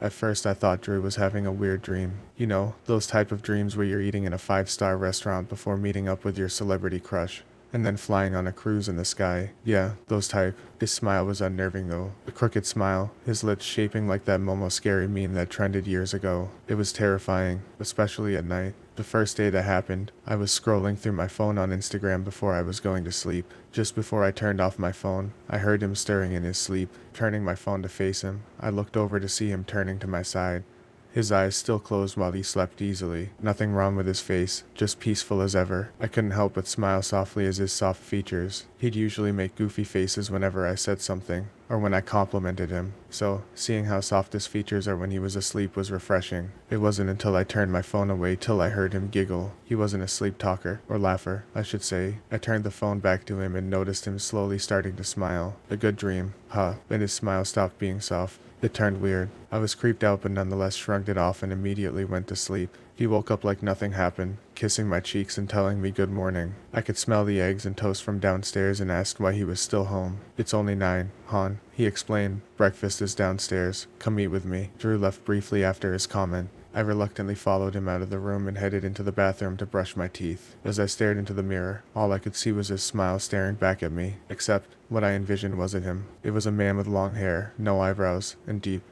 At first I thought Drew was having a weird dream. You know, those type of dreams where you're eating in a five-star restaurant before meeting up with your celebrity crush, and then flying on a cruise in the sky. Yeah, those type. His smile was unnerving though. A crooked smile, his lips shaping like that Momo scary meme that trended years ago. It was terrifying, especially at night. The first day that happened, I was scrolling through my phone on Instagram before I was going to sleep. Just before I turned off my phone, I heard him stirring in his sleep. Turning my phone to face him, I looked over to see him turning to my side. His eyes still closed while he slept easily. Nothing wrong with his face, just peaceful as ever. I couldn't help but smile softly at his soft features. He'd usually make goofy faces whenever I said something, or when I complimented him. So, seeing how soft his features are when he was asleep was refreshing. It wasn't until I turned my phone away till I heard him giggle. He wasn't a sleep talker, or laugher, I should say. I turned the phone back to him and noticed him slowly starting to smile. A good dream. Huh. Then his smile stopped being soft. It turned weird. I was creeped out but nonetheless shrugged it off and immediately went to sleep. He woke up like nothing happened, kissing my cheeks and telling me good morning. I could smell the eggs and toast from downstairs and asked why he was still home. It's only 9, hon. He explained. Breakfast is downstairs. Come eat with me. Drew left briefly after his comment. I reluctantly followed him out of the room and headed into the bathroom to brush my teeth. As I stared into the mirror, all I could see was his smile staring back at me, except what I envisioned wasn't him. It was a man with long hair, no eyebrows, and deep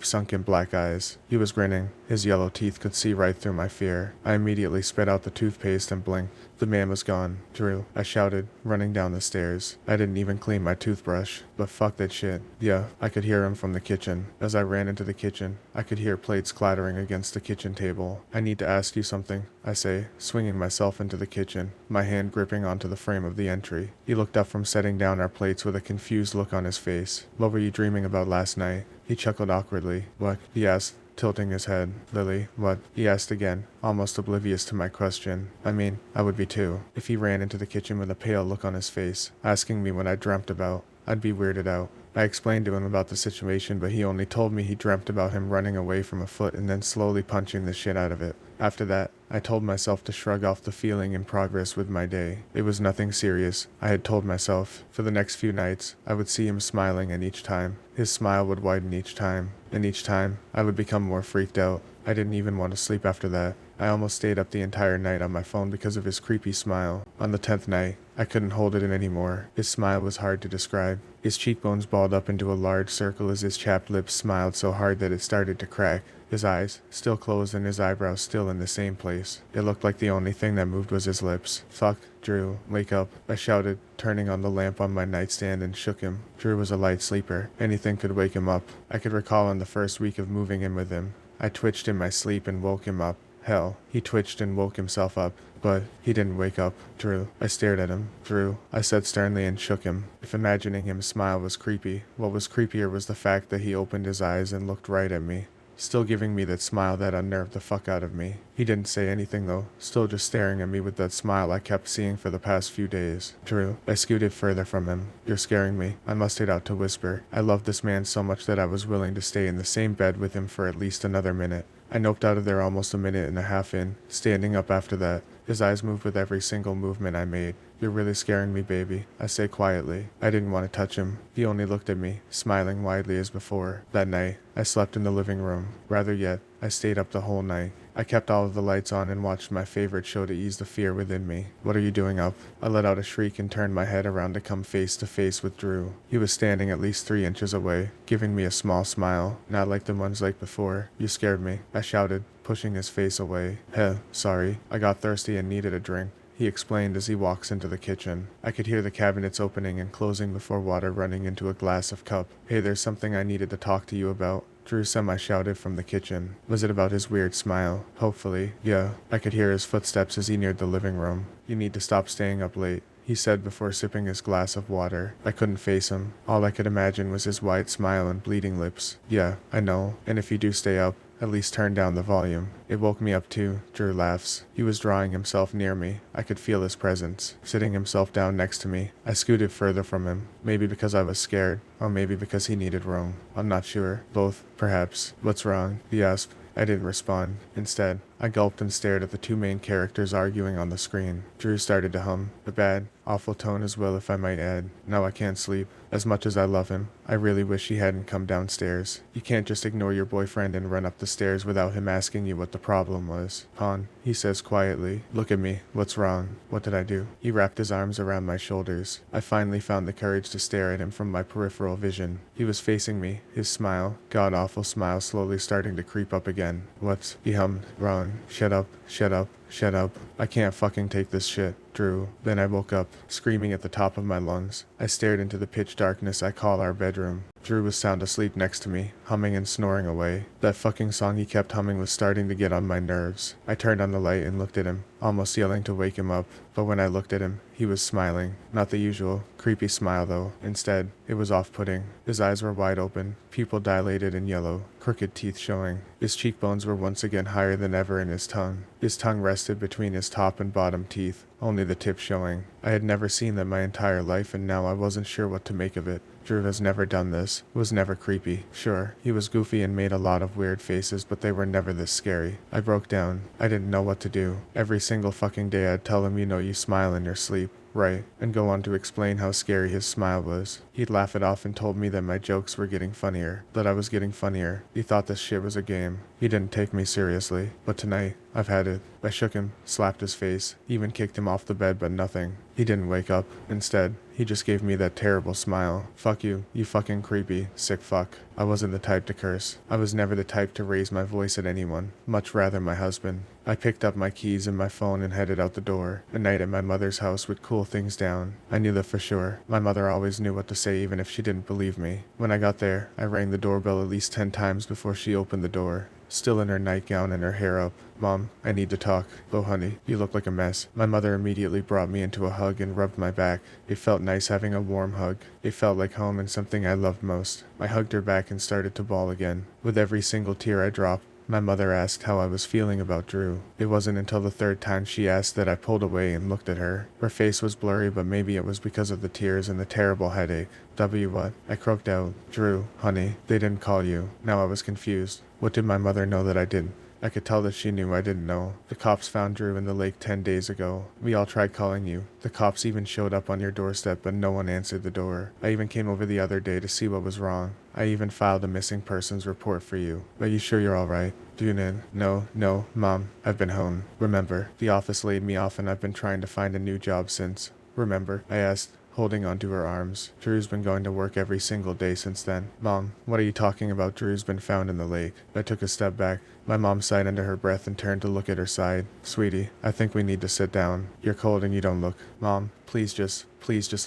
sunken black eyes. He was grinning. His yellow teeth could see right through my fear. I immediately spit out the toothpaste and blinked. The man was gone. Drew, I shouted, running down the stairs. I didn't even clean my toothbrush. But fuck that shit. Yeah, I could hear him from the kitchen. As I ran into the kitchen, I could hear plates clattering against the kitchen table. I need to ask you something, I say, swinging myself into the kitchen, my hand gripping onto the frame of the entry. He looked up from setting down our plates with a confused look on his face. What were you dreaming about last night? He chuckled awkwardly. What? He asked, tilting his head. Lily, what? He asked again, almost oblivious to my question. I mean, I would be too, if he ran into the kitchen with a pale look on his face, asking me what I dreamt about. I'd be weirded out. I explained to him about the situation, but he only told me he dreamt about him running away from a foot and then slowly punching the shit out of it. After that, I told myself to shrug off the feeling and progress with my day. It was nothing serious. I had told myself, for the next few nights, I would see him smiling, and each time, his smile would widen each time, and each time, I would become more freaked out. I didn't even want to sleep after that. I almost stayed up the entire night on my phone because of his creepy smile. On the 10th night, I couldn't hold it in anymore. His smile was hard to describe. His cheekbones balled up into a large circle as his chapped lips smiled so hard that it started to crack. His eyes, still closed and his eyebrows still in the same place. It looked like the only thing that moved was his lips. Fuck, Drew, wake up, I shouted, turning on the lamp on my nightstand and shook him. Drew was a light sleeper. Anything could wake him up. I could recall on the first week of moving in with him. I twitched in my sleep and woke him up. Hell, he twitched and woke himself up. But he didn't wake up. Drew. I stared at him. Drew. I said sternly and shook him. If imagining him smile was creepy, what was creepier was the fact that he opened his eyes and looked right at me, still giving me that smile that unnerved the fuck out of me. He didn't say anything though, still just staring at me with that smile I kept seeing for the past few days. Drew. I scooted further from him. You're scaring me. I mustered out to whisper. I loved this man so much that I was willing to stay in the same bed with him for at least another minute. I noped out of there almost a minute and a half in, standing up after that. His eyes moved with every single movement I made. You're really scaring me, baby, I say quietly. I didn't want to touch him. He only looked at me, smiling widely as before. That night, I slept in the living room. Rather yet, I stayed up the whole night. I kept all of the lights on and watched my favorite show to ease the fear within me. What are you doing up? I let out a shriek and turned my head around to come face to face with Drew. He was standing at least 3 inches away, giving me a small smile, not like the ones like before. You scared me, I shouted, pushing his face away. Sorry, I got thirsty and needed a drink, he explained as he walks into the kitchen. I could hear the cabinets opening and closing before water running into a glass of cup. Hey, there's something I needed to talk to you about, Drew semi-shouted from the kitchen. Was it about his weird smile? Hopefully. Yeah. I could hear his footsteps as he neared the living room. You need to stop staying up late, he said before sipping his glass of water. I couldn't face him. All I could imagine was his wide smile and bleeding lips. Yeah, I know. And if you do stay up, at least turn down the volume. It woke me up too, Drew laughs. He was drawing himself near me. I could feel his presence, sitting himself down next to me. I scooted further from him, maybe because I was scared, or maybe because he needed room. I'm not sure. Both, perhaps. What's wrong? He asked. I didn't respond. Instead, I gulped and stared at the two main characters arguing on the screen. Drew started to hum, a bad, awful tone as well, if I might add. Now I can't sleep. As much as I love him, I really wish he hadn't come downstairs. You can't just ignore your boyfriend and run up the stairs without him asking you what the problem was. Han, he says quietly, look at me. What's wrong? What did I do? He wrapped his arms around my shoulders. I finally found the courage to stare at him from my peripheral vision. He was facing me, his smile, god-awful smile, slowly starting to creep up again. What? He hummed. Ron, shut up, shut up. Shut up. I can't fucking take this shit. Drew. Then I woke up, screaming at the top of my lungs. I stared into the pitch darkness I call our bedroom. Drew was sound asleep next to me, humming and snoring away. That fucking song he kept humming was starting to get on my nerves. I turned on the light and looked at him, almost yelling to wake him up. But when I looked at him, he was smiling. Not the usual, creepy smile though. Instead, it was off-putting. His eyes were wide open, pupil dilated and yellow, crooked teeth showing. His cheekbones were once again higher than ever in his tongue. His tongue rested between his top and bottom teeth, only the tip showing. I had never seen that my entire life, and now I wasn't sure what to make of it. Drew has never done this, was never creepy. Sure, he was goofy and made a lot of weird faces, but they were never this scary. I broke down. I didn't know what to do. Every single fucking day I'd tell him, you smile in your sleep. Right, and go on to explain how scary his smile was. He'd laugh it off and told me that my jokes were getting funnier, that I was getting funnier. He thought this shit was a game. He didn't take me seriously. But tonight, I've had it. I shook him, slapped his face, even kicked him off the bed, but nothing. He didn't wake up. Instead, he just gave me that terrible smile. Fuck you fucking creepy, sick fuck. I wasn't the type to curse. I was never the type to raise my voice at anyone, much rather my husband. I picked up my keys and my phone and headed out the door. A night at my mother's house would cool things down. I knew that for sure. My mother always knew what to say even if she didn't believe me. When I got there, I rang the doorbell at least 10 times before she opened the door. Still in her nightgown and her hair up. Mom, I need to talk. Oh honey, you look like a mess. My mother immediately brought me into a hug and rubbed my back. It felt nice having a warm hug. It felt like home and something I loved most. I hugged her back and started to bawl again. With every single tear I dropped, my mother asked how I was feeling about Drew. It wasn't until the third time she asked that I pulled away and looked at her. Her face was blurry, but maybe it was because of the tears and the terrible headache. What? I croaked out. Drew, honey, they didn't call you. Now I was confused. What did my mother know that I didn't? I could tell that she knew I didn't know. The cops found Drew in the lake 10 days ago. We all tried calling you. The cops even showed up on your doorstep, but no one answered the door. I even came over the other day to see what was wrong. I even filed a missing persons report for you. Are you sure you're alright? Dunin. No, Mom. I've been home. Remember, the office laid me off and I've been trying to find a new job since. Remember? I asked, holding onto her arms. Drew's been going to work every single day since then. Mom, what are you talking about? Drew's been found in the lake. I took a step back. My mom sighed under her breath and turned to look at her side. Sweetie, I think we need to sit down. You're cold and you don't look. Mom, please just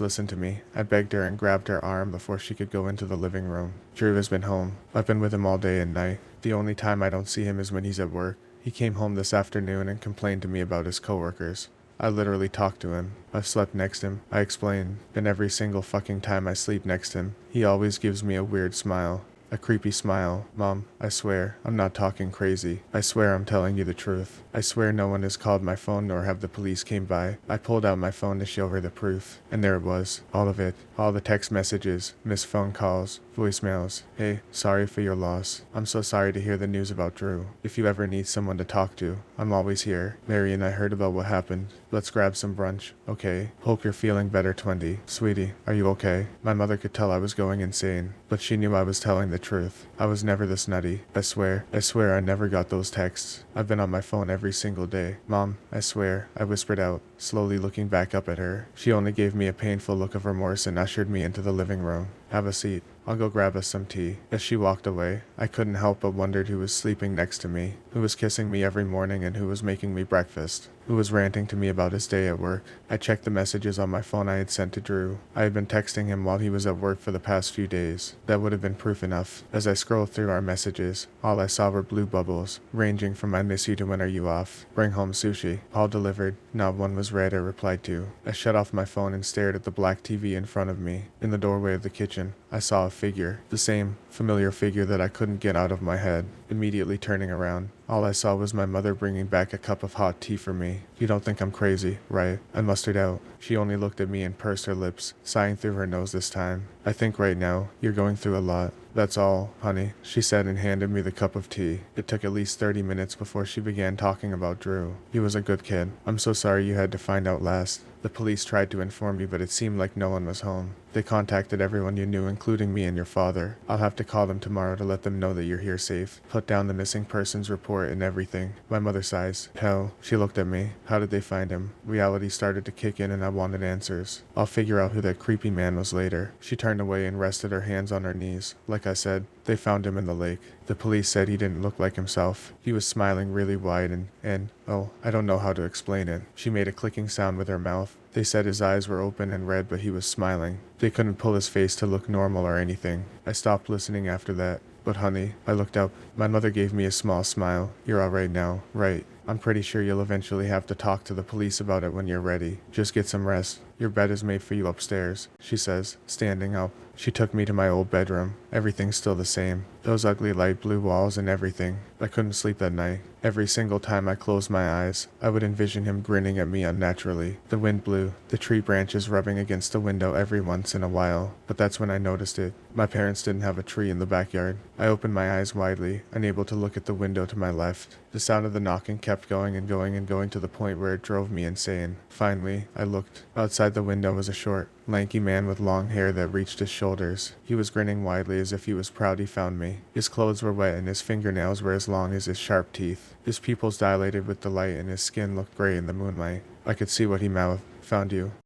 listen to me. I begged her and grabbed her arm before she could go into the living room. Drew has been home. I've been with him all day and night. The only time I don't see him is when he's at work. He came home this afternoon and complained to me about his coworkers. I literally talked to him. I've slept next to him. I explained. And every single fucking time I sleep next to him, he always gives me a weird smile. A creepy smile. Mom, I swear, I'm not talking crazy. I swear I'm telling you the truth. I swear no one has called my phone nor have the police came by. I pulled out my phone to show her the proof. And there it was. All of it. All the text messages, missed phone calls, voicemails. Hey, sorry for your loss. I'm so sorry to hear the news about Drew. If you ever need someone to talk to, I'm always here. Mary and I heard about what happened. Let's grab some brunch. Okay. Hope you're feeling better, 20. Sweetie, are you okay? My mother could tell I was going insane, but she knew I was telling the truth. I was never this nutty. I swear I never got those texts. I've been on my phone every single day. Mom, I swear, I whispered out, slowly looking back up at her. She only gave me a painful look of remorse and ushered me into the living room. Have a seat. I'll go grab us some tea. As she walked away, I couldn't help but wondered who was sleeping next to me, who was kissing me every morning and who was making me breakfast, who was ranting to me about his day at work. I checked the messages on my phone I had sent to Drew. I had been texting him while he was at work for the past few days. That would have been proof enough. As I scrolled through our messages, all I saw were blue bubbles, ranging from I miss you to when are you off. Bring home sushi. All delivered. Not one was read or replied to. I shut off my phone and stared at the black TV in front of me. In the doorway of the kitchen, I saw a figure, the same familiar figure that I couldn't get out of my head. Immediately turning around, all I saw was my mother bringing back a cup of hot tea for me. You don't think I'm crazy, right? I mustered out. She only looked at me and pursed her lips, sighing through her nose this time. I think right now, you're going through a lot. That's all, honey, she said and handed me the cup of tea. It took at least 30 minutes before she began talking about Drew. He was a good kid. I'm so sorry you had to find out last. The police tried to inform me, but it seemed like no one was home. They contacted everyone you knew, including me and your father. I'll have to call them tomorrow to let them know that you're here safe. Put down the missing persons report and everything. My mother sighs. Hell, she looked at me. How did they find him? Reality started to kick in and I wanted answers. I'll figure out who that creepy man was later. She turned away and rested her hands on her knees. Like I said, they found him in the lake. The police said he didn't look like himself. He was smiling really wide and oh, I don't know how to explain it. She made a clicking sound with her mouth. They said his eyes were open and red, but he was smiling. They couldn't pull his face to look normal or anything. I stopped listening after that. But honey, I looked up. My mother gave me a small smile. You're alright now, right? I'm pretty sure you'll eventually have to talk to the police about it when you're ready. Just get some rest. Your bed is made for you upstairs, she says, standing up. She took me to my old bedroom. Everything's still the same. Those ugly light blue walls and everything. I couldn't sleep that night. Every single time I closed my eyes, I would envision him grinning at me unnaturally. The wind blew, the tree branches rubbing against the window every once in a while, but that's when I noticed it. My parents didn't have a tree in the backyard. I opened my eyes widely, unable to look at the window to my left. The sound of the knocking kept going and going and going to the point where it drove me insane. Finally, I looked. Outside the window was a short, lanky man with long hair that reached his shoulders. He was grinning widely as if he was proud he found me. His clothes were wet and his fingernails were as long as his sharp teeth. His pupils dilated with delight and his skin looked gray in the moonlight. I could see what he mouthed. Found you.